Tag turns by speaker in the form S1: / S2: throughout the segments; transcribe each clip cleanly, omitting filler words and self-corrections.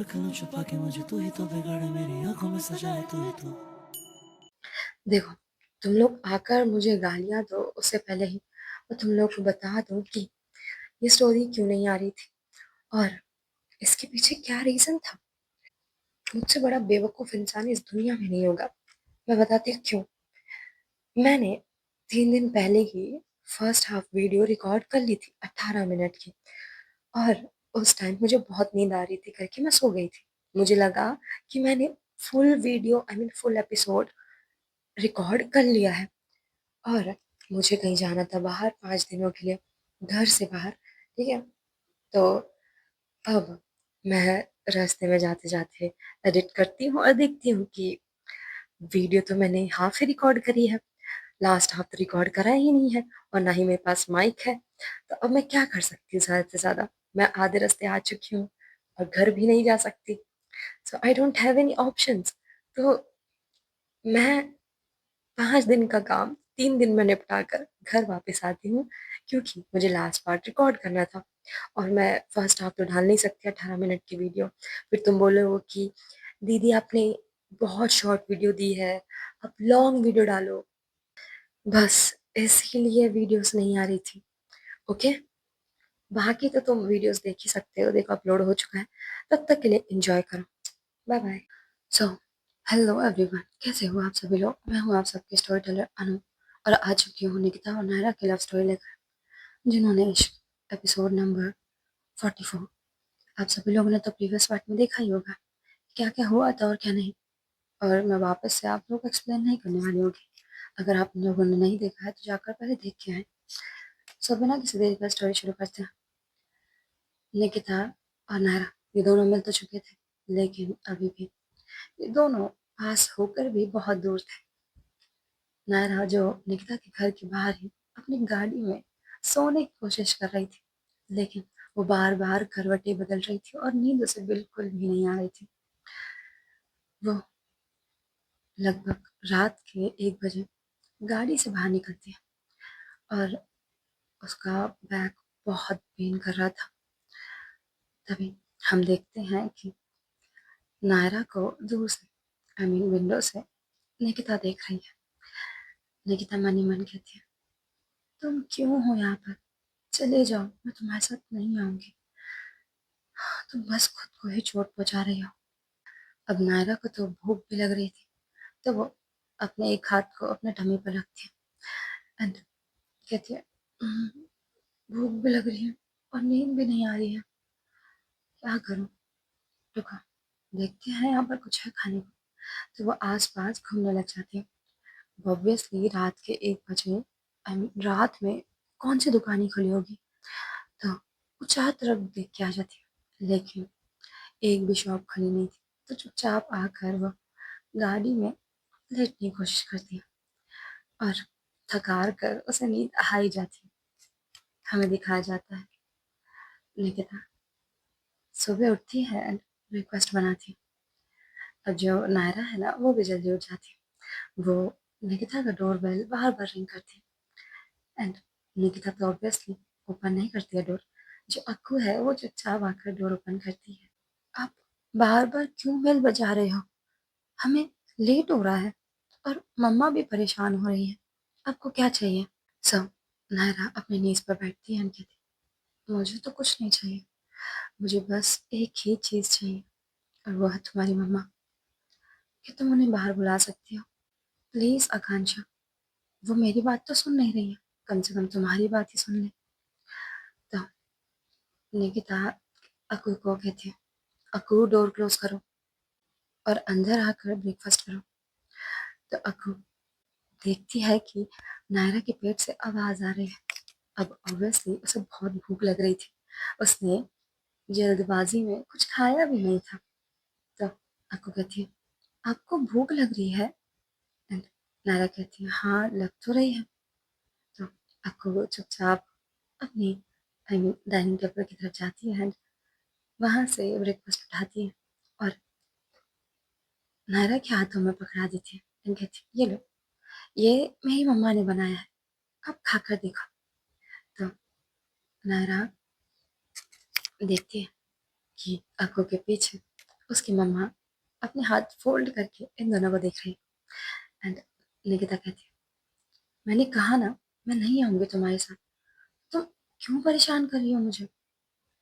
S1: रख लूं छुपा के मुझे, तू ही तो बिगाड़े मेरी आंखों में सजा है तू ही तो।
S2: देखो, तुम लोग आकर मुझे गालियां दो उससे पहले ही मैं तुम लोग को बता दूं कि ये स्टोरी क्यों नहीं आ रही थी और इसके पीछे क्या रीजन था। मुझसे बड़ा बेवकूफ इंसान इस दुनिया में नहीं होगा। मैं बताती हूँ क्यों। मैंने 3 दिन पहले ही फर्स्ट हाफ वीडियो रिकॉर्ड कर ली थी 18 मिनट की। और उस टाइम मुझे बहुत नींद आ रही थी करके मैं सो गई थी। मुझे लगा कि मैंने full video I mean full episode record कर लिया है। और मुझे कहीं जाना था बाहर 5 दिनों के लिए, घर से बाहर। ठीक है। तो अब मैं रास्ते में जाते जाते एडिट करती हूँ और देखती हूँ कि वीडियो तो मैंने हाफ ही रिकॉर्ड करी है, लास्ट हाफ तो रिकॉर्ड करा ही नहीं है। और ना ही मेरे पास माइक है। तो अब मैं क्या कर सकती हूँ ज्यादा से ज्यादा। मैं आधे रास्ते आ चुकी हूँ और घर भी नहीं जा सकती। So I don't have any options. तो मैं 5 दिन का काम 3 दिन में निपटा कर घर वापस आती हूँ, क्योंकि मुझे लास्ट पार्ट रिकॉर्ड करना था। और मैं फर्स्ट हाफ तो डाल नहीं सकती 18 मिनट की वीडियो। फिर तुम बोलोगे कि दीदी आपने बहुत शॉर्ट वीडियो दी है, आप लॉन्ग वीडियो डालो। बस इसीलिए वीडियोस नहीं आ रही थी। ओके। बाकी तो तुम वीडियोस देख ही सकते हो, देखो अपलोड हो चुका है। तब तक के लिए एंजॉय करो। Bye bye. So hello everyone, कैसे हो आप सभी लोग। मैं हूँ आप सबकी स्टोरी टेलर अनु। और आ चुकी हूँ निकिता और नायरा की लव स्टोरी लेकर, जिन्होंने इश्क एपिसोड नंबर 44। आप सभी लोगों ने तो प्रीवियस पार्ट में देखा ही होगा क्या क्या हुआ था और क्या नहीं। और मैं वापस से आप लोग को एक्सप्लेन नहीं करने वाली होगी। अगर आप लोगों ने नहीं देखा है तो जाकर पहले देख के आए। सो बिना किसी देरी का स्टोरी शुरू करते हैं। निकिता और नायरा ये दोनों मिल तो चुके थे, लेकिन अभी भी ये दोनों पास होकर भी बहुत दूर थे। नायरा जो निकिता के घर के बाहर ही अपनी गाड़ी में सोने की कोशिश कर रही थी, लेकिन वो बार बार करवटें बदल रही थी और नींद उसे बिल्कुल भी नहीं आ रही थी। वो लगभग रात के 1 बजे गाड़ी से बाहर निकलती है और उसका बैग बहुत पेन कर रहा था। तभी हम देखते हैं कि नायरा को दूर से आई मीन विंडो से निकिता देख रही है। निकिता मन ही मन कहती है, तुम क्यों हो यहाँ पर, चले जाओ, मैं तुम्हारे साथ नहीं आऊंगी। तुम बस खुद को ही चोट पहुंचा रही हो। अब नायरा को तो भूख भी लग रही थी, तो वो अपने एक हाथ को अपने टमी पर रखती है एंड कहती है, "हम्म, भूख भी लग रही है और नींद भी नहीं आ रही है, क्या करूं। रुको, देखते हैं यहाँ पर कुछ है खाने को।" तो वो आस पास घूमने लग जाती है। ऑब्वियसली रात के 1 बजे आई मीन रात में कौन सी दुकानें खुली होगी। तो वो चार तरफ देख के आ जाती है, लेकिन एक भी शॉप खुली नहीं थी। तो चुपचाप आकर वो गाड़ी में लेटने की कोशिश करती है और थकार कर उसे नींद आ ही जाती है। हमें दिखाया जाता है निकिता सुबह उठती है एंड ब्रेकफास्ट बनाती है। अब जो नायरा है ना वो भी जल्दी उठ जाती है। वो निकिता का डोरबेल बार बार रिंग करती है एंड निकिता तो ऑब्वियसली ओपन नहीं करती है डोर। जो अक्कू है वो चुपचाप आकर डोर ओपन करती है। आप बार बार क्यों बेल बजा रहे हो, हमें लेट हो रहा है और मम्मा भी परेशान हो रही है, आपको क्या चाहिए। सब नायरा अपनी नीज पर बैठती है और कहती, मुझे तो कुछ नहीं चाहिए, मुझे बस एक ही चीज चाहिए और वो है तुम्हारी मम्मा। कि तुम उन्हें बाहर बुला सकती हो प्लीज आकांक्षा। वो मेरी बात तो सुन नहीं रही है, कम से कम तुम्हारी बात ही सुन ले। तो निकिता अकू को कहती है, अकू डोर क्लोज करो और अंदर आकर ब्रेकफास्ट करो। तो अकू देखती है कि नायरा के पेट से आवाज आ रही है। अब ऑब्वियसली उसे बहुत भूख लग रही थी, उसने जल्दबाजी में कुछ खाया भी नहीं था। तो अक्कू कहती है, आपको भूख लग रही है। एंड नायरा कहती है, हाँ लग तो रही है। तो अक्कू चुपचाप अपनी आई मीन डाइनिंग टेबल की तरफ जाती है एंड वहां से ब्रेकफास्ट उठाती है और नायरा के हाथों में पकड़ा देती है एंड कहती है, ये लो, ये मेरी मम्मा ने बनाया है, आप खाकर देखो। तो नायरा देखती है कि अक्कू के पीछे उसकी मम्मा अपने हाथ फोल्ड करके इन दोनों को देख रही। एंड निकिता कहती है, मैंने कहा ना, मैं नहीं आऊंगी तुम्हारे साथ। तुम क्यों परेशान कर रही हो मुझे?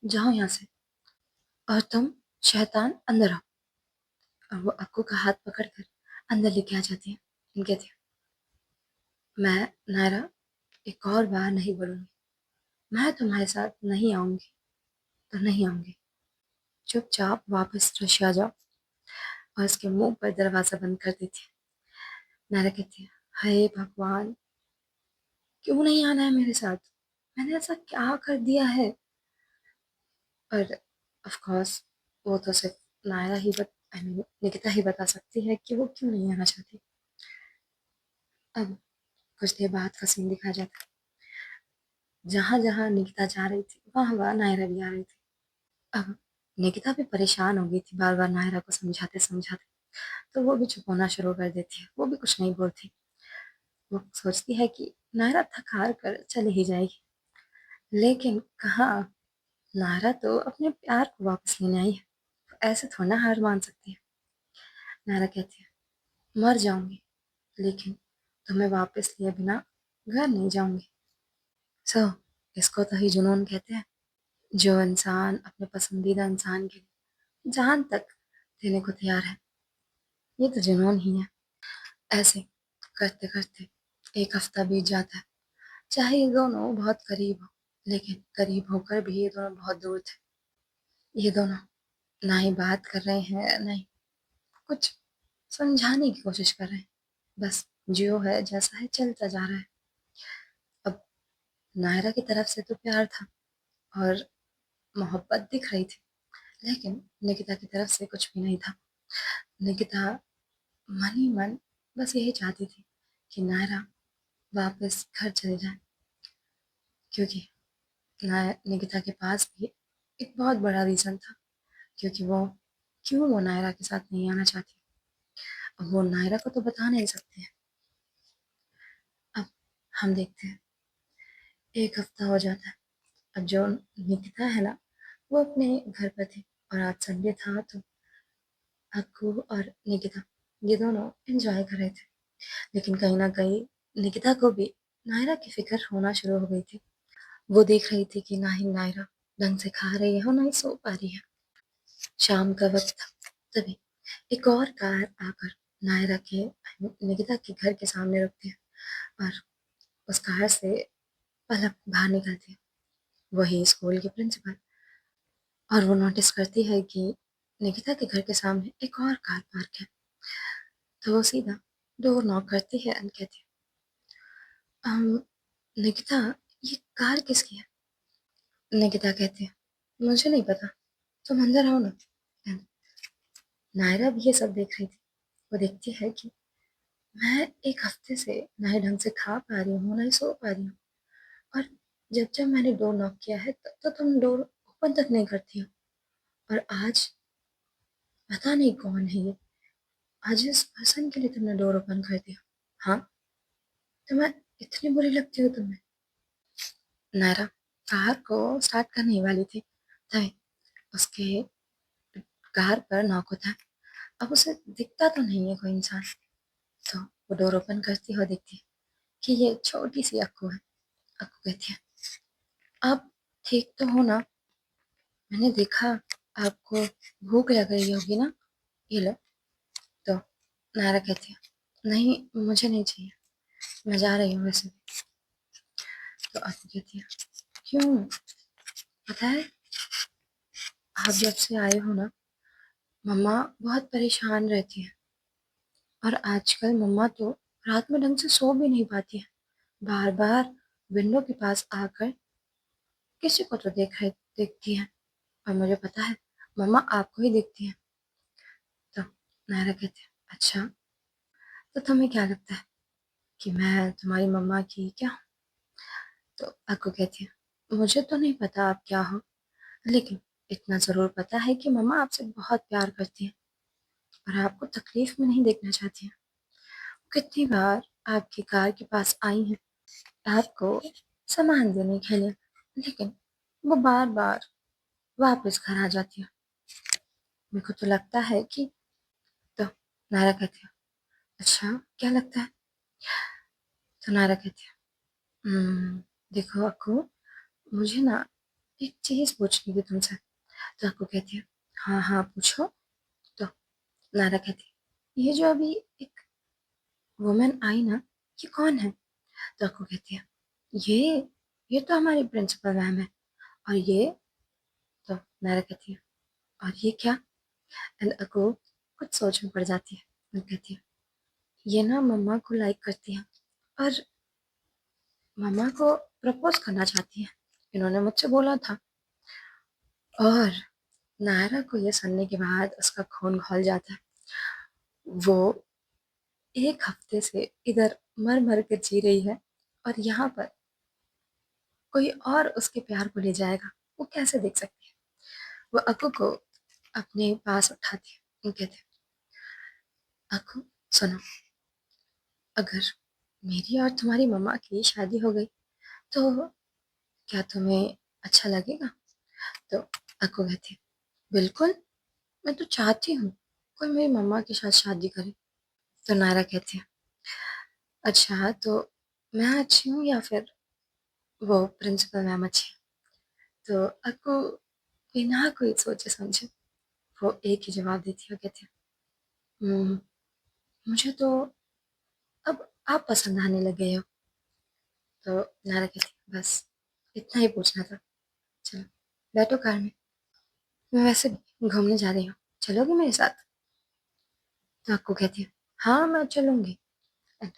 S2: जाओ यहाँ से। और तुम शैतान अंदर आओ। और वो अक्कू का हाथ पकड़कर अंदर लेके आ जाती है। एंड कहती है, मैं नायरा एक और बार नहीं बोलूंगी, मैं तुम्हारे साथ नहीं आऊंगी तो नहीं आऊंगी। चुपचाप वापस रशिया जाओ। और उसके मुंह पर दरवाजा बंद कर देती है। नायरा कहती है, हे भगवान, क्यों नहीं आना है मेरे साथ? मैंने ऐसा क्या कर दिया है? और ऑफ कोर्स वो तो सिर्फ नायरा ही आई मीन निकिता ही बता सकती है कि वो क्यों नहीं आना चाहती। अब कुछ देर बाद का सीन दिखाया जाता है। जहां जहां निकिता जा रही थी वहां वहां नायरा भी आ रही थी। अब निकिता भी परेशान हो गई थी बार बार नायरा को समझाते समझाते। तो वो भी चुप होना शुरू कर देती है, वो भी कुछ नहीं बोलती। वो सोचती है कि नायरा थक हार कर चली ही जाएगी। लेकिन कहाँ, नायरा तो अपने प्यार को वापस लेने आई है, तो ऐसे थोड़ा ना हार मान सकती है। नायरा कहती है, मर जाऊंगी लेकिन तुम्हें वापस लिए बिना घर नहीं जाऊंगी। सो इसको तो ही जुनून कहते हैं। जो इंसान अपने पसंदीदा इंसान के लिए जान तक देने को तैयार है, ये तो जुनून ही है। ऐसे करते करते एक हफ्ता बीत जाता है। चाहे ये दोनों बहुत करीब हो, लेकिन करीब होकर भी ये दोनों बहुत दूर थे। ये दोनों ना ही बात कर रहे हैं, ना ही कुछ समझाने की कोशिश कर रहे हैं। बस जो है जैसा है चलता जा रहा है। अब नायरा की तरफ से तो प्यार था और मोहब्बत दिख रही थी, लेकिन निकिता की तरफ से कुछ भी नहीं था। निकिता मन ही मन बस यही चाहती थी कि नायरा वापस घर चले जाए, क्योंकि निकिता के पास भी एक बहुत बड़ा रीज़न था, क्योंकि वो क्यों वो नायरा के साथ नहीं आना चाहती। अब वो नायरा को तो बता नहीं सकते हैं। अब हम देखते हैं, एक हफ्ता हो जाता है। अब जो निकिता है ना, वो अपने घर पर थी और आज संडे था, तो अक्कू और निकिता ये दोनों एंजॉय कर रहे थे। लेकिन कहीं ना कहीं निकिता को भी नायरा की फिक्र होना शुरू हो गई थी। वो देख रही थी कि ना ही नायरा ढंग से खा रही है और ना ही सो पा रही है। शाम का वक्त था, तभी एक और कार आकर नायरा के निकिता के घर के सामने रुकती है। और उस कार से पलक बाहर निकलती है, वही स्कूल की प्रिंसिपल। और वो नोटिस करती है कि निकिता के घर के सामने एक और कार पार्क है। तो वो सीधा डोर नॉक करती है और कहती है, निकिता, ये कार किसकी है?" निकिता कहती है, मुझे नहीं पता, तुम अंदर आओ ना। And नायरा भी ये सब देख रही थी। वो देखती है कि मैं एक हफ्ते से ना ही ढंग से खा पा रही हूँ ना ही सो पा रही हूँ। और जब जब मैंने डोर नॉक किया है तब तो तुम डोर ओपन तक नहीं करती हो। और आज पता नहीं कौन है ये, आज इस पर्सन के लिए तुमने डोर ओपन कर दिया। हाँ, तुम्हें इतनी बुरी लगती हो तुम्हें? नायरा कार को स्टार्ट करने ही वाली थी, तभी उसके कार पर नॉक होता है। अब उसे दिखता तो नहीं है कोई इंसान, तो वो डोर ओपन करती हुई देखती है कि ये छोटी सी अक्कू है। अक्कू कहती है, आप ठीक तो हो ना? मैंने देखा आपको भूख लग रही होगी ना, ये लो। तो नायरा कहती है, नहीं मुझे नहीं चाहिए, मैं जा रही हूँ वैसे भी। तो अक्कू कहती है, क्यों? पता है, आप जब से आए हो ना, मम्मा बहुत परेशान रहती है। और आजकल मम्मा तो रात में ढंग से सो भी नहीं पाती है, बार बार विंडो के पास आकर किसी को तो देखती है। और मुझे पता है मम्मा आपको ही देखती है। तो नायरा कहती है, अच्छा, तो तुम्हें क्या लगता है कि मैं तुम्हारी मम्मा की क्या हूँ? तो अक्कू कहती है, मुझे तो नहीं पता आप क्या हो, लेकिन इतना ज़रूर पता है कि मम्मा आपसे बहुत प्यार करती है और आपको तकलीफ में नहीं देखना चाहती है। कितनी बार आपकी कार के पास आई हैं आपको सामान देने के लिए, लेकिन वो बार बार वापस घर आ जाती है। मेरे को तो लगता है कि तो नायरा कहती है, अच्छा क्या लगता है? तो नायरा कहती है, देखो अक्कू, मुझे ना एक चीज पूछनी थी तुमसे। तो अक्कू कहती है, हाँ हाँ पूछो। तो नायरा कहती है, ये जो अभी एक वुमेन आई ना, ये कौन है? तो अक्कू कहती है, ये ये तो हमारी प्रिंसिपल मैम है। और ये, तो नायरा कहती है, और ये क्या? एंड अक्कू कुछ सोच में पड़ जाती है और कहती है, ये ना मम्मा को लाइक करती है और मम्मा को प्रपोज करना चाहती है, इन्होंने मुझसे बोला था। और नायरा को ये सुनने के बाद उसका खून खौल जाता है। वो एक हफ्ते से इधर मर मर कर जी रही है, और यहाँ पर कोई और उसके प्यार को ले जाएगा, वो कैसे देख सकती है? वो अक्कू को अपने पास उठाती है और कहती है, अक्कू सुनो, अगर मेरी और तुम्हारी मम्मा की शादी हो गई तो क्या तुम्हें अच्छा लगेगा? तो अक्कू कहती है, बिल्कुल, मैं तो चाहती हूँ कोई मेरी मम्मा के साथ शादी करे। तो नायरा कहती है, अच्छा तो मैं अच्छी हूँ या फिर वो प्रिंसिपल मैम अच्छी है? तो अक्कू बिना कोई सोचे समझे वो एक ही जवाब देती है, कहती है, "हम्म, मुझे तो अब आप पसंद आने लगे हो।" तो नायरा कहती है, बस इतना ही पूछना था, चलो बैठो कार में, मैं वैसे भी घूमने जा रही हूँ, चलोगे मेरे साथ? तो अक्कू कहती है, हाँ मैं चलूंगी। And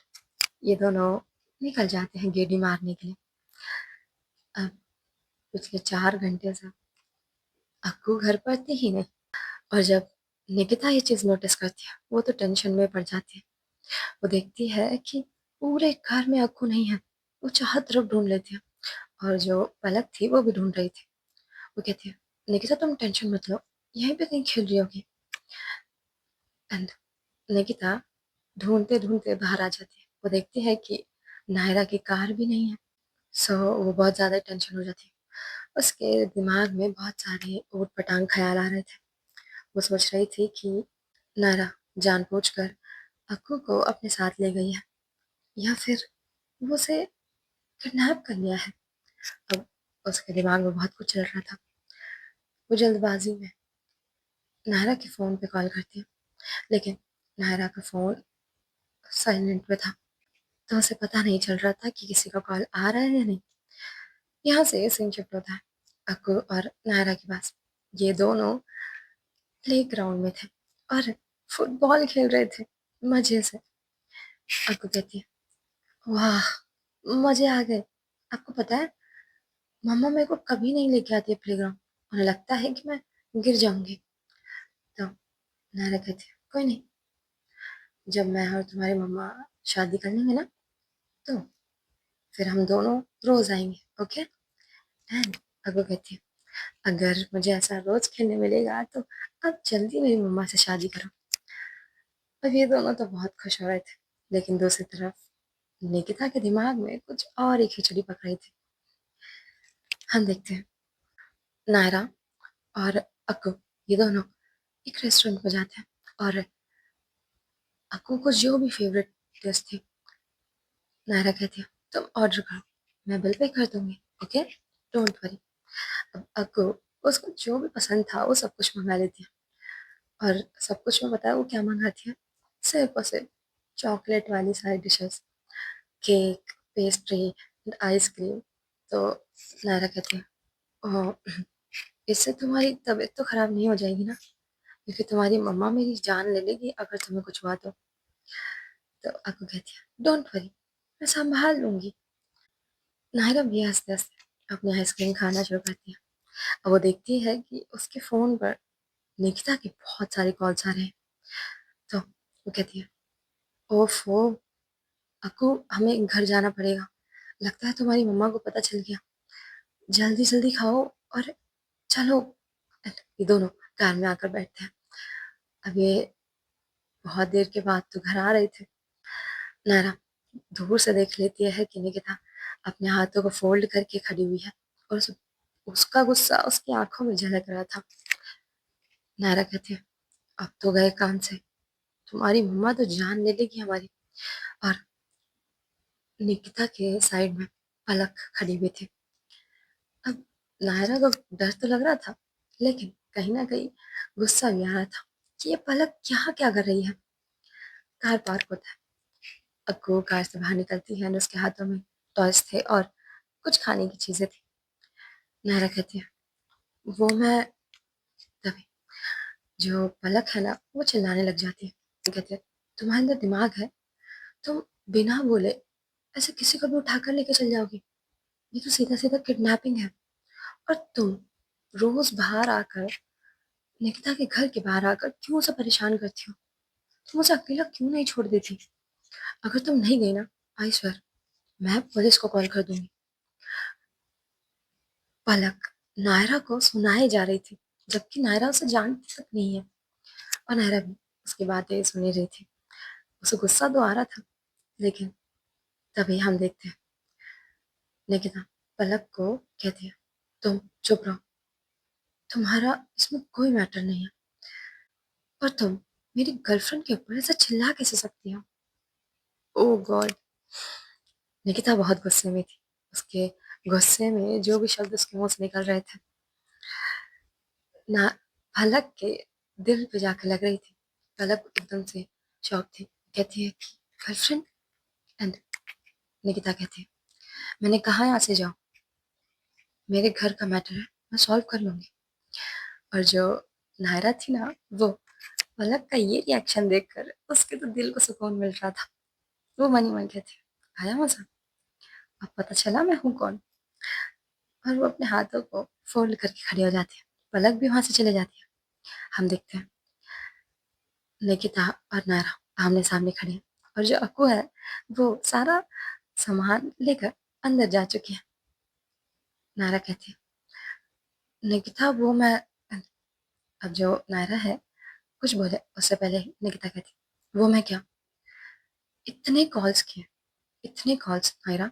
S2: ये दोनों निकल जाते हैं गेड़ी मारने के लिए। अब पिछले 4 घंटे से अक्कू घर पर थी ही नहीं। और जब निकिता ये चीज नोटिस करती है, वो तो टेंशन में पड़ जाती है। वो देखती है कि पूरे घर में अक्कू नहीं है। वो चारों तरफ ढूंढ लेती है, और जो पलक थी वो भी ढूंढ रही थी। वो कहती है, निकिता तुम टेंशन मत लो, यहीं पे कहीं खेल रही होगी। एंड निकिता ढूंढते ढूंढते बाहर आ जाती है। वो देखती है कि नायरा की कार भी नहीं है। सो वो बहुत ज्यादा टेंशन हो जाती है। उसके दिमाग में बहुत सारे ऊट पटांग ख्याल आ रहे थे। वो सोच रही थी कि नायरा जानबूझकर अक्कू को अपने साथ ले गई है, या फिर वो उसे किडनैप कर लिया है। अब उसके दिमाग में बहुत कुछ चल रहा था। वो जल्दबाजी में नायरा के फोन पे कॉल करती है, लेकिन नायरा का फोन साइलेंट पे था, तो उसे पता नहीं चल रहा था कि किसी का कॉल आ रहा है या नहीं। यहाँ से सीन शिफ्ट होता है अक्कू और नायरा के पास। ये दोनों प्ले ग्राउंड में थे और फुटबॉल खेल रहे थे मजे से। अक्कू कहती है, वाह मजे आ गए। आपको पता है, मम्मा मेरे को कभी नहीं लेके आती है प्लेग्राउंड, उन्हें लगता है कि मैं गिर जाऊंगी। तो नायरा कहती है, कोई नहीं, जब मैं और तुम्हारी मम्मा शादी कर लेंगे ना, तो फिर हम दोनों रोज आएंगे, ओके? एंड अक्कू कहती है, अगर मुझे ऐसा रोज खेलने मिलेगा तो अब जल्दी मेरी मम्मा से शादी करो। अब ये दोनों तो बहुत खुश हो रहे थे, लेकिन दूसरी तरफ निकिता के दिमाग में कुछ और ही खिचड़ी पक रही थी। हम देखते हैं नायरा और अक्कू, ये दोनों एक रेस्टोरेंट में जाते हैं, और अक्कू को जो भी फेवरेट डिश थी, नायरा कहती है, तुम ऑर्डर करो, मैं बिल पे कर दूंगी, ओके, डोंट वरी। अब अक्कू, उसको जो भी पसंद था वो सब कुछ मंगा लेती है। और सब कुछ में बताया वो क्या मंगाती है, सिर्फ और सिर्फ चॉकलेट वाली सारी डिशेस, केक, पेस्ट्री, आइसक्रीम। तो नायरा कहती है, "ओह, इससे तुम्हारी तबीयत तो खराब नहीं हो जाएगी ना? क्योंकि तुम्हारी मम्मा मेरी जान ले लेगी अगर तुम्हें कुछ हुआ तो।" तो अक्कू कहती है, डोंट वरी, मैं संभाल लूंगी। नायरा भी हंसते हंसते अपनी आइसक्रीम खाना शुरू करती है। अब वो देखती है कि उसके फोन पर निकिता के बहुत सारे कॉल्स आ रहे हैं। तो वो कहती है, ओफो अक्कू, हमें घर जाना पड़ेगा, लगता है तुम्हारी मम्मा को पता चल गया, जल्दी जल्दी खाओ और चलो। ये दोनों कार में आकर बैठते हैं। अब ये बहुत देर के बाद तो घर आ रहे थे। नायरा दूर से देख लेती है कि निकिता अपने हाथों को फोल्ड करके खड़ी हुई है, और उसका गुस्सा उसकी आंखों में झलक रहा था। नायरा कहती है, अब तो गए काम से, तुम्हारी मम्मा तो जान ले लेगी हमारी। और निकिता के साइड में पलक खड़ी हुई थी। अब नायरा को डर तो लग रहा था, लेकिन कहीं ना कहीं गुस्सा भी आ रहा था कि ये पलक यहाँ क्या कर रही है। कार पार्क होता है, अक्कू कार से बाहर निकलती है और उसके हाथों में टॉयज थे और कुछ खाने की चीजें थी। नायरा कहती है, वो मैं, तभी जो पलक है ना वो चिल्लाने लग जाती है। कहती है, तुम्हारे अंदर दिमाग है? तुम बिना बोले ऐसे किसी को भी उठाकर लेके चल जाओगी? ये तो सीधा सीधा किडनैपिंग है। और तुम रोज बाहर आकर, निकिता के घर के बाहर आकर क्यों उसे परेशान करती हो? तुम उसे अकेला क्यों नहीं छोड़ देती? अगर तुम नहीं गई ना, आई स्वेयर, मैं पुलिस को कॉल कर दूंगी। पलक नायरा को सुनाई जा रही थी, जबकि नायरा उसे जानती तक नहीं है। और नायरा भी उसकी बातें सुन ही रही थी। उसे गुस्सा तो आ रहा था, लेकिन तभी हम देखते हैं निकिता पलक को कहती है, तुम चुप रहो, तुम्हारा इसमें कोई मैटर नहीं है। और तुम मेरी गर्लफ्रेंड के ऊपर ऐसा चिल्ला कैसे सकती हो? ओ गॉड। निकिता बहुत गुस्से में थी। उसके गुस्से में जो भी शब्द उसके मुंह से निकल रहे थे ना, पलक के दिल पे जाकर लग रही थी। पलक एकदम से शॉक थी। कहती है कि गर्लफ्रेंड? एंड निकिता कहती है, मैंने कहा यहाँ से जाओ, मेरे घर का मैटर है, मैं सॉल्व कर लूंगी। और जो नायरा थी ना, वो पलक का ये रिएक्शन देखकर उसके तो दिल को सुकून मिल रहा था। वो मन ही मन कहती है, आया मजा, अब पता चला मैं हूँ कौन। और वो अपने हाथों को फोल्ड करके खड़ी हो जाती है। पलक भी वहां से चले जाती है। हम देखते हैं निकिता और नायरा आमने सामने खड़े हैं। और जो अक्कू है वो सारा सामान लेकर अंदर जा चुकी है। नायरा कहती है, निकिता वो मैं, अब जो नायरा है कुछ बोले उससे पहले ही निकिता कहती, वो मैं क्या? इतने कॉल्स किए, इतने कॉल्स नायरा,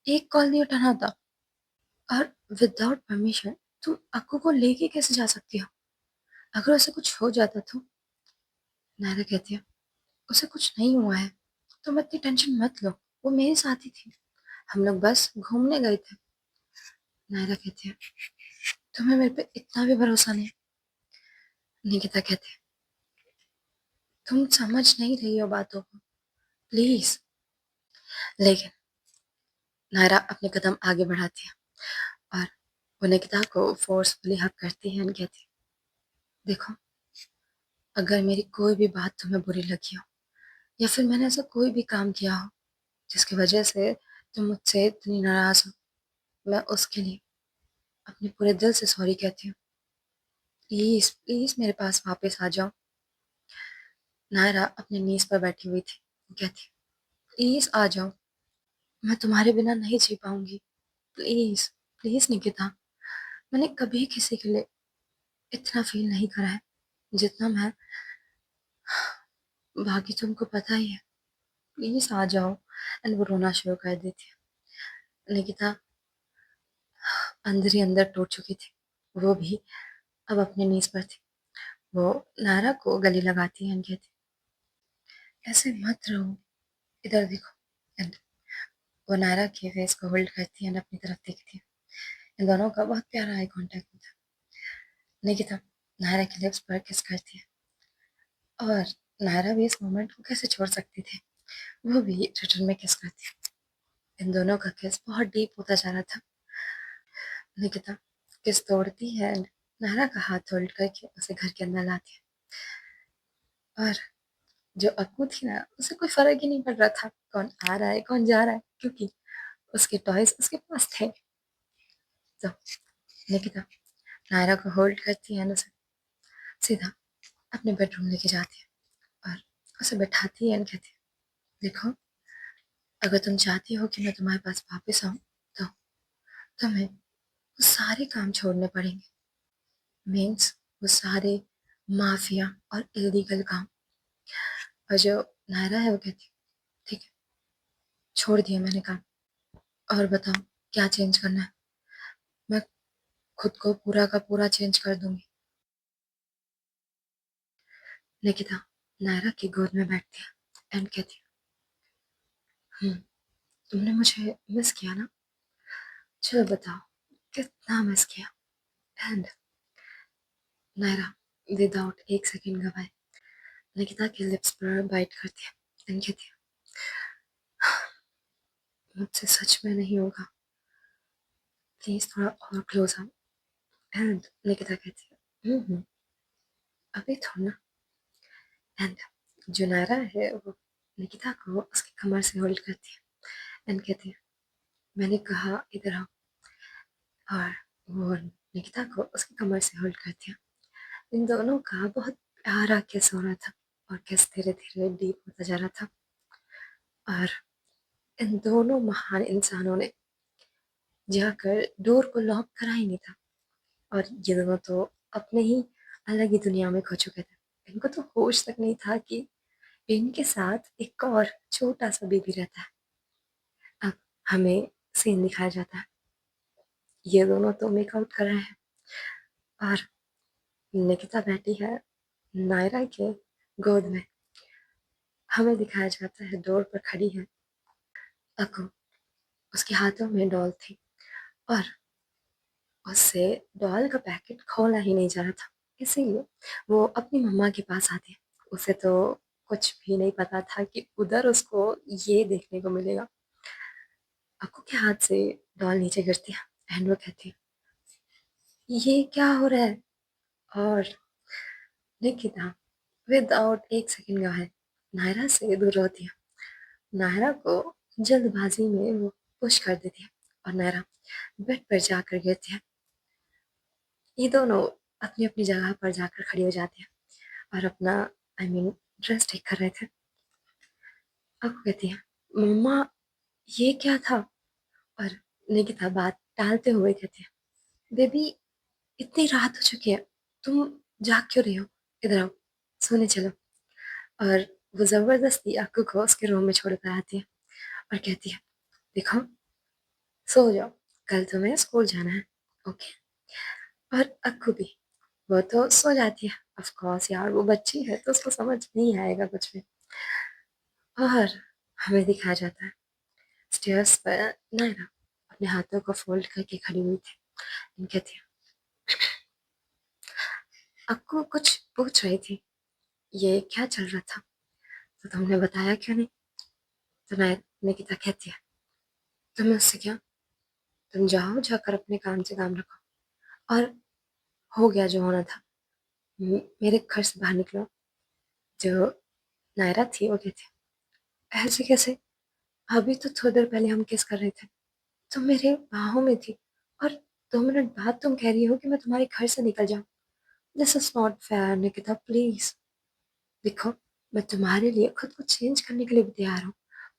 S2: एक कॉल नहीं उठाना था। और विदाउट परमिशन तुम अक्कू को लेके कैसे जा सकती हो? अगर उसे कुछ हो जाता तो? नायरा कहती है, उसे कुछ नहीं हुआ है, तुम इतनी टेंशन मत लो, वो मेरे साथ ही थी, हम लोग बस घूमने गए थे। नायरा कहती है, तुम्हें मेरे पे इतना भी भरोसा नहीं? निकिता कहती है, तुम समझ नहीं रही हो बातों को, प्लीज। लेकिन नायरा अपने कदम आगे बढ़ाती है और वो निकिता को फोर्सफुली हक करती है और कहती है, देखो, अगर मेरी कोई भी बात तुम्हें बुरी लगी हो या फिर मैंने ऐसा कोई भी काम किया हो जिसकी वजह से तुम मुझसे इतनी नाराज हो, मैं उसके लिए अपने पूरे दिल से सॉरी कहती हूँ। प्लीज प्लीज मेरे पास वापस आ जाओ। नायरा अपने नीज पर बैठी हुई थी। वो कहती, प्लीज आ जाओ, मैं तुम्हारे बिना नहीं जी पाऊंगी। प्लीज प्लीज निकिता, मैंने कभी किसी के लिए इतना फील नहीं करा है जितना मैं, बाकी तुमको पता ही है, प्लीज आ जाओ। एंड वो रोना शुरू कर देती है। निकिता अंदर ही अंदर टूट चुकी थी। वो भी अब अपने नीज पर थी। वो नायरा को गले लगाती है और कहती, ऐसे मत रहो, इधर देखो। एंड वो नायरा के फेस को होल्ड करती है और अपनी तरफ देखती है। इन दोनों का बहुत प्यारा आई कांटेक्ट होता है। निकिता नायरा के लिप्स पर किस करती है और नायरा भी इस मोमेंट को कैसे छोड़ सकती थी, वो भी रिटर्न में किस करती है। इन दोनों का किस बहुत डीप होता जा रहा था। निकिता किस तोड़ती है and नायरा का हाथ होल्ड करके उसे घर के अंदर लाती है। और जो अक्कू थी ना, उसे कोई फर्क ही नहीं पड़ रहा था कौन आ रहा है कौन जा रहा है, क्योंकि उसके टॉयज उसके पास थे। तो निकिता नायरा को होल्ड करती है और उसे सीधा अपने बेडरूम लेके जाती है और उसे बैठाती है और कहती है, देखो, अगर तुम चाहती हो कि मैं तुम्हारे पास वापस आऊं तो तुम्हें वो सारे काम छोड़ने पड़ेंगे। मीन्स वो सारे माफिया और इलीगल काम। और जो नायरा है वो कहती है, ठीक है, छोड़ दिया मैंने काम, और बताओ क्या चेंज करना है? मैं खुद को पूरा का पूरा चेंज कर दूंगी। निकिता नायरा की गोद में बैठती है एंड कहती है, तुमने मुझे मिस किया ना? चलो बताओ, कितना मिस किया? एंड नायरा विदाउट एक सेकंड गवाए निकिता के लिप्स पर बाइट करती है एंड कहती है, मुझसे सच में नहीं होगा, प्लीज थोड़ा और क्लोज आओ। एंड निकिता कहती है, अभी थोड़ा ना। एंड जो नायरा है वो निकिता को उसकी कमर से होल्ड करती है एंड कहती है, मैंने कहा इधर आओ। और वो निकिता को उसकी कमर से होल्ड करती है। इन दोनों का बहुत प्यारा किस हो रहा था और किस धीरे धीरे डीप होता जा रहा था। और इन दोनों महान इंसानों ने जाकर डोर को लॉक करा ही नहीं था। और ये दोनों तो अपने ही अलग ही दुनिया में खो चुके थे। इनको तो होश तक नहीं था कि इनके साथ एक और छोटा सा बेबी रहता है। अब हमें सीन दिखाया जाता है, ये दोनों तो मेकआउट कर रहे हैं और निकिता बैठी है नायरा के गोद में। हमें दिखाया जाता है डोर पर खड़ी है अकु, उसके हाथों में डॉल थी और उससे डॉल का पैकेट खोला ही नहीं जा रहा था। इसीलिए वो अपनी मम्मा के पास आती है। उसे तो कुछ भी नहीं पता था कि उधर उसको ये देखने को मिलेगा। अक्कू के हाथ से डॉल नीचे गिरती है एंड वो कहती है, ये क्या हो रहा है? और निकिता विदाउट एक सेकंड गवाए नायरा से दूर होती है। नायरा को जल्दबाजी में वो पुश कर देती है और नायरा बेड पर जाकर गिरती है। ये दोनों अपनी अपनी जगह पर जाकर खड़ी हो जाती है और अपना ड्रेस ठीक कर रहे थे। अब कहती है, मम्मा ये क्या था? और निकिता बात टालते हुए कहती है, बेबी इतनी रात हो चुकी है, तुम जाग क्यों रही हो? इधर आओ, सोने चलो। और वो जबरदस्ती अक्कू को उसके रूम में छोड़ कर आती है और कहती है, देखो सो जाओ, कल तुम्हें स्कूल जाना है, ओके? और अक्कू भी, वो तो सो जाती है। ऑफ कोर्स यार, वो बच्ची है तो उसको समझ नहीं आएगा कुछ भी। और हमें दिखाया जाता है स्टेयर्स पर नायरा अपने हाथों को फोल्ड करके खड़ी हुई थी। कहती है, अक्कू कुछ पूछ रही थी, ये क्या चल रहा था, तो तुमने बताया क्यों नहीं? तो निकिता कहती है, तुम्हें उससे क्या, तुम जाओ जाकर अपने काम से काम रखो और हो गया जो होना था। मेरे घर से बाहर निकलो। जो नायरा थी वो कहती है, ऐसे कैसे? अभी तो थोड़ी देर पहले हम किस कर रहे थे, तुम मेरे बाहों में थी और 2 मिनट बाद तुम कह रही हो कि मैं तुम्हारे घर से निकल जाऊं। This is not fair Nikita, please. देखो, मैं तुम्हारे लिए खुद को चेंज करने के लिए भी तैयार हूँ।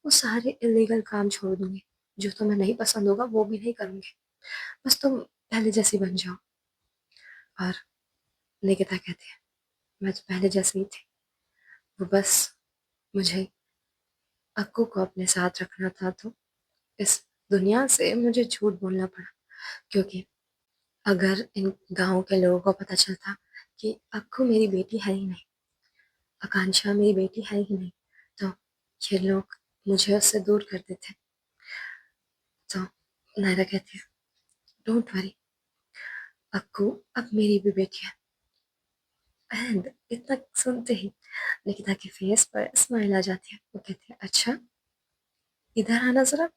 S2: वो सारे इलीगल काम छोड़ दूंगी, जो तुम्हें नहीं पसंद होगा वो भी नहीं करूंगी। बस तुम पहले जैसी बन जाओ। और निकिता कहती है, मैं तो पहले जैसी ही थी, वो बस मुझे अक्कू को अपने साथ रखना था, तो इस दुनिया से मुझे झूठ बोलना पड़ा। क्योंकि अगर इन गांव के लोगों को पता चलता कि अक्कू मेरी बेटी है ही नहीं, आकांक्षा मेरी बेटी है ही नहीं, तो ये लोग मुझे उससे दूर कर देते। तो नायरा कहती है, डोंट वरी, अक्कू अब मेरी भी बेटी है। एंड इतना सुनते ही निकिता के फेस पर स्माइल आ जाती है। वो कहती है, अच्छा इधर आना जरा।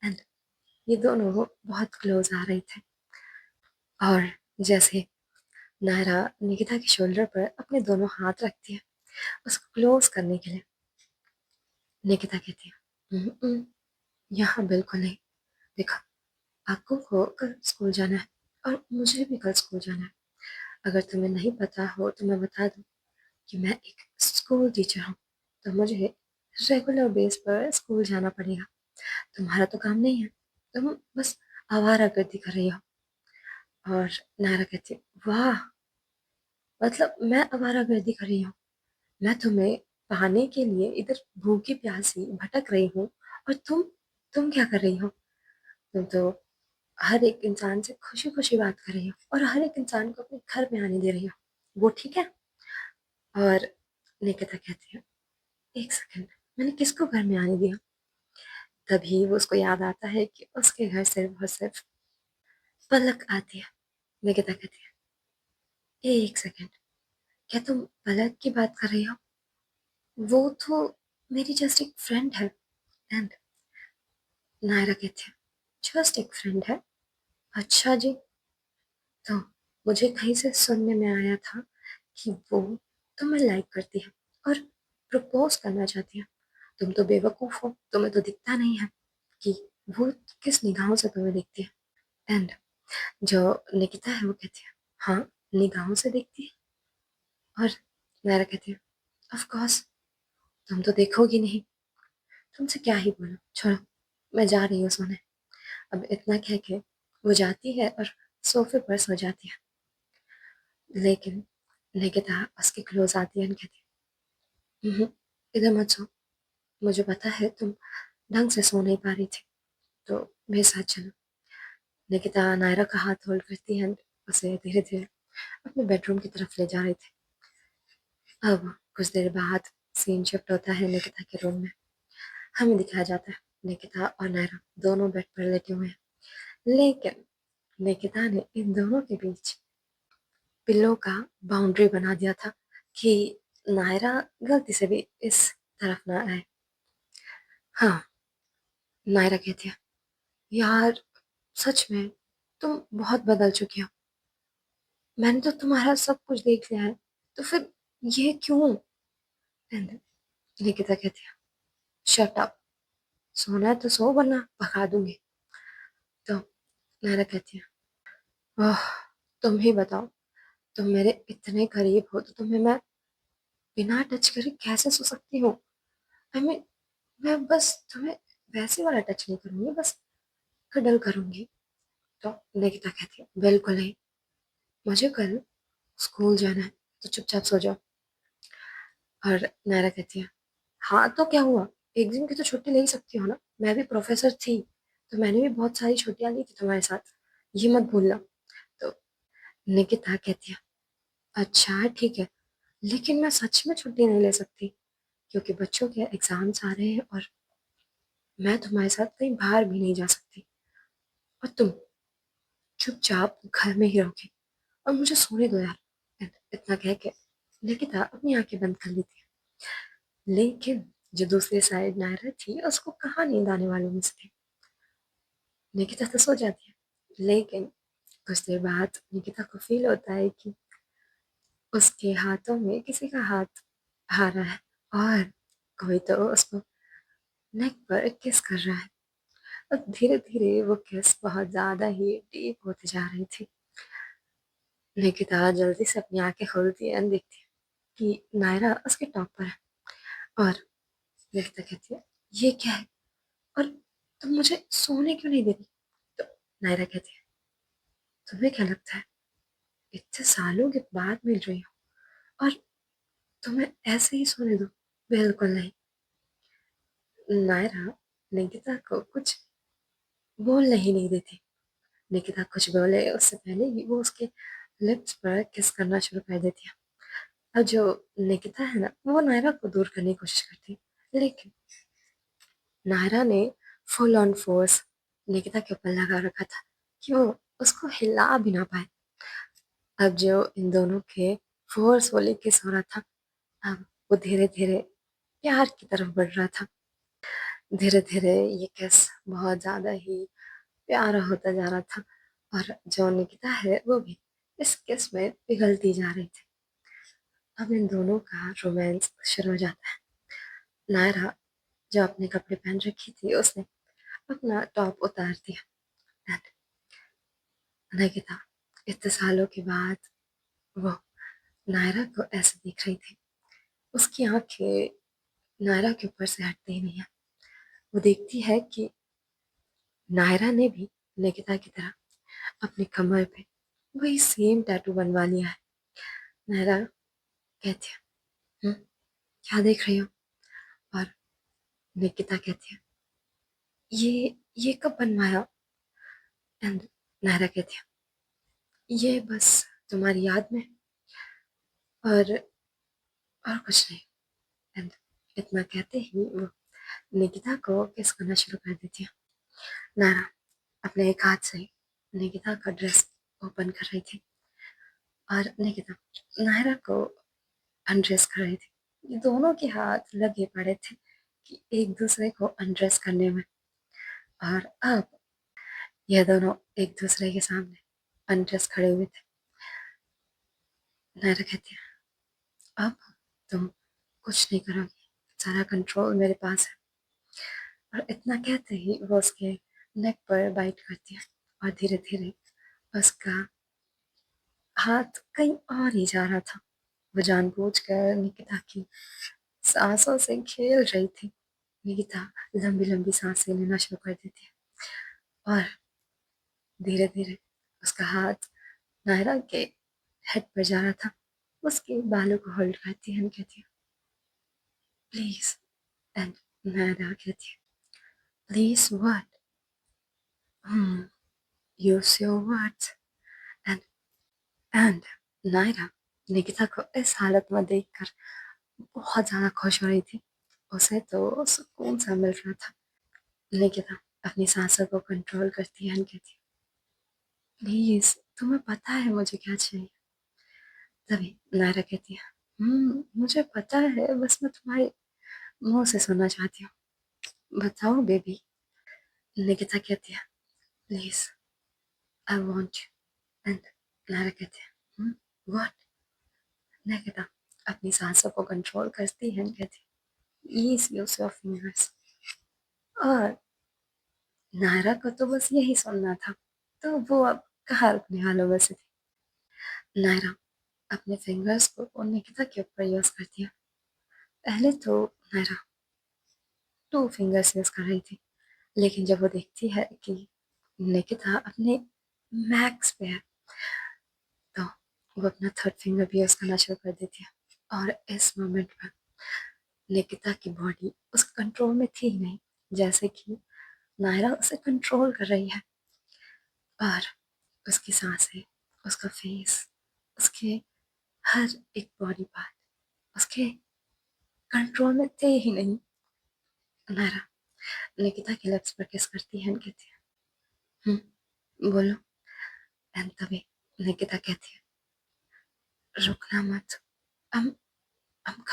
S2: एंड ये दोनों बहुत क्लोज आ रहे थे। और जैसे नायरा निकिता के शोल्डर पर अपने दोनों हाथ रखती है उसको क्लोज करने के लिए, निकिता कहती है, यहाँ बिल्कुल नहीं। देखो, आपको को कल स्कूल जाना है और मुझे भी कल स्कूल जाना है। अगर तुम्हें नहीं पता हो तो मैं बता दूं कि मैं एक स्कूल टीचर हूँ, तो मुझे रेगुलर बेस पर स्कूल जाना पड़ेगा। तुम्हारा तो काम नहीं है, तुम बस आवारागर्दी कर रही हो। और नायरा कहती है, वाह, मतलब मैं आवारागर्दी कर रही हूँ? मैं तुम्हें पाने के लिए इधर भूखी प्यासी भटक रही हूँ और तुम क्या कर रही हो? तुम तो हर एक इंसान से खुशी खुशी बात कर रही हो और हर एक इंसान को अपने घर में आने दे रही हो, वो ठीक है? और निकिता कहती है, एक सेकंड, मैंने किसको घर में आने दिया? तभी वो उसको याद आता है कि उसके घर सिर्फ और सिर्फ पलक आती है। निकिता कहती है, एक सेकंड, क्या तुम पलक की बात कर रही हो? वो तो मेरी जस्ट एक फ्रेंड है। एंड नायरा कहती है, जस्ट एक फ्रेंड है? अच्छा जी। तो मुझे कहीं से सुनने में आया था कि वो तुम्हें लाइक करती है और प्रपोज करना चाहती है। तुम तो बेवकूफ हो, तुम्हें तो दिखता नहीं है कि वो किस निगाहों से तुम्हें देखती है। एंड जो निकिता है वो कहती है, हाँ, निगाहों से देखती है। और नायरा कहती है, ऑफ कोर्स, तुम तो देखोगी नहीं, तुमसे क्या ही बोलो, छोड़ो, मैं जा रही हूँ सोने। अब इतना कह के वो जाती है और सोफे पर सो जाती है। लेकिन निकिता उसके क्लोज आती है और कहती है, इधर मत सो, मुझे पता है तुम ढंग से सो नहीं पा रही थी, तो मेरे साथ चलो। निकिता नायरा का हाथ होल्ड करती है और उसे धीरे धीरे अपने बेडरूम की तरफ ले जा रही थी। अब कुछ देर बाद सीन शिफ्ट होता है निकिता के रूम में। हमें दिखाया जाता है निकिता और नायरा दोनों बेड पर लेटे हुए हैं, लेकिन निकिता ने इन दोनों के बीच पिल्लों का बाउंड्री बना दिया था कि नायरा गलती से भी इस तरफ ना आए। हाँ, नायरा कहती है, यार सच में तुम बहुत बदल चुकी हो, मैंने तो तुम्हारा सब कुछ देख लिया है, तो फिर ये क्यों? And निकिता कहती है, शट अप, सोना है तो सो वरना भगा दूंगी। तो नायरा कहती है, ओह, तुम ही बताओ, तुम मेरे इतने करीब हो तो तुम्हें मैं बिना टच करे कैसे सो सकती हूँ? आई मीन, मैं बस तुम्हें वैसे वाला टच नहीं करूंगी, बस कडल करूंगी। तो निकिता कहती है, बिल्कुल नहीं, मुझे कल स्कूल जाना है, तो चुपचाप सो जाओ। और नायरा कहती है, हाँ तो क्या हुआ, एक दिन की तो छुट्टी ले ही सकती हो ना, मैं भी प्रोफेसर थी तो मैंने भी बहुत सारी छुट्टियां ली थी तुम्हारे साथ, ये मत भूलना। तो निकिता कहती है, अच्छा ठीक है, लेकिन मैं सच में छुट्टी नहीं ले सकती क्योंकि बच्चों के एग्जाम्स आ रहे हैं और मैं तुम्हारे साथ कहीं बाहर भी नहीं जा सकती, और तुम चुपचाप घर में ही रहोगे और मुझे सोने दो यार। इतना कह के निकिता अपनी आंखें बंद कर लेती है। लेकिन जो दूसरी साइड नायरा थी उसको कहाँ नींद आने वाली में से थी। निकिता तो सो जाती है, लेकिन कुछ देर बाद निकिता को फील होता है कि उसके हाथों में किसी का हाथ आ रहा है और कोई तो उसको नेक पर किस कर रहा है। और धीरे धीरे वो किस बहुत ज्यादा ही डीप होती जा रही थी। निकिता जल्दी से अपनी आंखें खोलती है और देखती है कि नायरा उसके टॉप पर है। और निकिता कहती है, ये क्या है, और तुम मुझे सोने क्यों नहीं दे रही? तो नायरा कहती है, तुम्हें क्या लगता है इतने सालों के बाद मिल रही हो और तुम्हें ऐसे ही सोने दो? बिल्कुल नहीं। नायरा निकिता को कुछ बोलने ही नहीं देती। निकिता कुछ बोले उससे पहले ही वो उसके लिप्स पर किस करना शुरू कर देती है। अब जो निकिता है ना, वो नायरा को दूर करने की कोशिश करती है, लेकिन नायरा ने फुल ऑन फोर्स निकिता के ऊपर लगा रखा था कि वो उसको हिला भी ना पाए। अब जो इन दोनों के फोर्सफुली किस हो रहा था, अब वो धीरे धीरे प्यार की तरफ बढ़ रहा था। धीरे धीरे ये किस बहुत ज्यादा ही प्यारा होता जा रहा था और जो निकिता है वो भी इस किस में पिघलती जा रही थी। अब इन दोनों का रोमांस शुरू हो जाता है। नायरा जो अपने कपड़े पहन रखी थी उसने अपना टॉप उतार दिया। And निकिता इतने सालों के बाद वो नायरा को ऐसे देख रही थी। उसकी आंखें नायरा के ऊपर से हटती ही नहीं है। वो देखती है कि नायरा ने भी निकिता की तरह अपनी कमर पे वही सेम टैटू बनवा लिया है। नायरा कहती है, क्या देख रही हो? और निकिता कहती है, ये कब बनवाया? एंड नायरा कहती है, ये बस तुम्हारी याद में, और कुछ नहीं। एंड इतना कहते ही वो निकिता को किस करना शुरू कर देती है। नायरा अपने एक हाथ से निकिता का ड्रेस ओपन कर रही थी और निकिता नायरा को अनड्रेस कर रही थी। ये दोनों के हाथ लगे पड़े थे कि एक दूसरे को अनड्रेस करने में। और अब ये दोनों एक दूसरे के सामने अनड्रेस खड़े हुए थे। नायरा कहती है अब तुम कुछ नहीं करोगी, सारा कंट्रोल मेरे पास है। और इतना कहते ही वो उसके नेक पर बाइट करती है और धीरे धीरे उसका हाथ कहीं और ही जा रहा था। वो जानबूझकर निकिता की सांसों से खेल रही थी। निकिता लंबी लंबी सांसें लेना शुरू कर देती है और धीरे धीरे उसका हाथ नायरा के हेड पर जा रहा था। उसके बालों को होल्ड करती है, कहती है प्लीज। एंड नायरा कहती है please what, use your words. And and Naira Nikita को इस हालत में देखकर बहुत ज्यादा खुश हो रही थी। उसे तो सुकून सा मिल रहा था। निकिता अपनी सांसों को कंट्रोल करती है, कहती है प्लीज तुम्हें पता है मुझे क्या चाहिए। तभी नायरा कहती है मुझे पता है, बस मैं तुम्हारे मुंह से सुनना चाहती हूँ, बताओ बेबी। निकिता कहती है please I want you. And Naira कहती है व्हाट। निकिता अपनी सांसों को कंट्रोल करती है, कहती है प्लीज यूज योर फिंगर्स। और नायरा को तो बस यही सुनना था, तो वो अब कहाँ रुकने वालों में से थी। नायरा अपने फिंगर्स को निकिता के ऊपर यूज करती है। पहले तो नायरा 2 फिंगर्स यूज कर रही थी, लेकिन जब वो देखती है कि निकिता अपने मैक्स पे है, तो वो अपना 3rd फिंगर भी यूज करना शुरू कर देती है। और इस मोमेंट पर निकिता की बॉडी उस कंट्रोल में थी ही नहीं, जैसे कि नायरा उसे कंट्रोल कर रही है। और उसकी सांसें, उसका फेस, उसके हर एक बॉडी पार्ट उसके कंट्रोल में थे ही नहीं। नायरा निकिता के लिप्स पर किस करती है, कहती है बोलो। एंड तभी निकिता कहती है रुकना मत, हम हम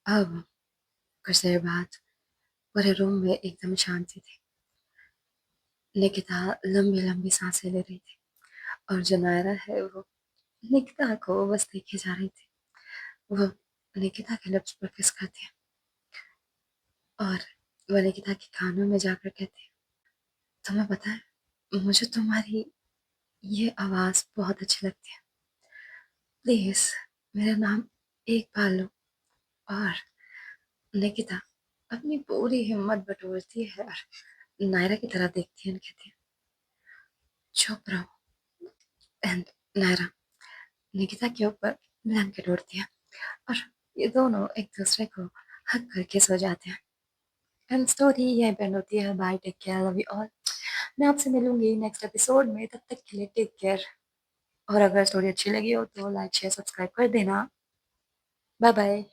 S2: अब कुछ देर बाद पूरे रूम में एकदम शांति थी। निकिता लंबी लंबी सांसें ले रही थी और जो नायरा है वो निकिता को बस देखे जा रही थी। वो निकिता के लिप्स पर किस करती है और वो निकिता के कानों में जाकर कहती है तुम्हें पता है मुझे तुम्हारी ये आवाज बहुत अच्छी लगती है, प्लीज मेरा नाम एक बार लो। और निकिता अपनी पूरी हिम्मत बटोरती है और नायरा की तरह देखती है और कहती है चुप रहो। एंड नायरा निकिता के ऊपर ब्लैंकेट ओढ़ती है और ये दोनों एक दूसरे को हक करके सो जाते हैं। एंड स्टोरी यहीं पे end होती है। Bye, take care, love you all. मैं आपसे मिलूंगी नेक्स्ट एपिसोड में, तब तक के लिए टेक केयर। और अगर स्टोरी अच्छी लगी हो तो लाइक शेयर सब्सक्राइब कर देना। Bye bye.